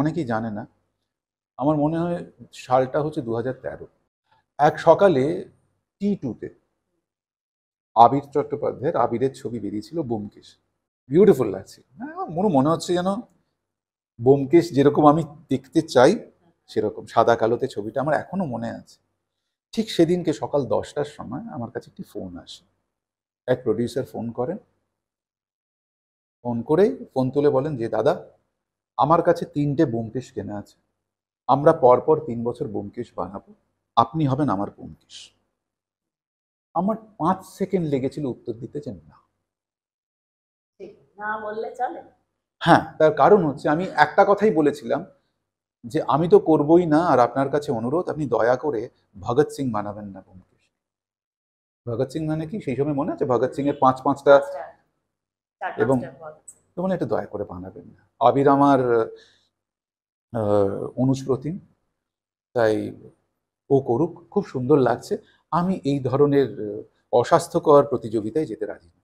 অনেকেই জানে না, আমার মনে হয় সালটা হচ্ছে 2013। এক সকালে T2-তে আবির চট্টোপাধ্যায়ের, আবিরের ছবি বেরিয়েছিল ব্যোমকেশ। বিউটিফুল লাগছিল, হ্যাঁ, আমার মনে হচ্ছে যেন ব্যোমকেশ যেরকম আমি দেখতে চাই সেরকম সাদা কালোতে ছবিটা আমার এখনো মনে আছে। ঠিক সেদিনকে সকাল 10টার সময় আমার কাছে একটি ফোন আসে। এক প্রডিউসার ফোন করেন, ফোন করে ফোন তুলে বলেন যে দাদা, আমার কাছে 3টে ব্যোমকেশ কেনা আছে, আমরা পরপর 3 বছর ব্যোমকেশ বানাবো, আপনি হবেন আমার ব্যোমকেশ। আমার 5 সেকেন্ড লেগেছিল উত্তর দিতে যে না। ঠিক না বললে চলে। হ্যাঁ, তার কারণ হচ্ছে আমি একটা কথাই বলেছিলাম যে আমি তো করবই না, আর আপনার কাছে অনুরোধ আপনি দয়া করে ভগৎ সিং বানাবেন না ব্যোমকেশ। ভগৎ সিং মানে কি সেই সময় মনে আছে? ভগৎ সিং এর 5-5টা, চার এবং পাঁচটা বলছে। তো মানে একটু দয়া করে বানাবেন না। আবির আমার অনুজ প্রতিম, তাই ও করুক, খুব সুন্দর লাগছে। আমি এই ধরনের অস্বাস্থ্যকর প্রতিযোগিতায় যেতে রাজি না।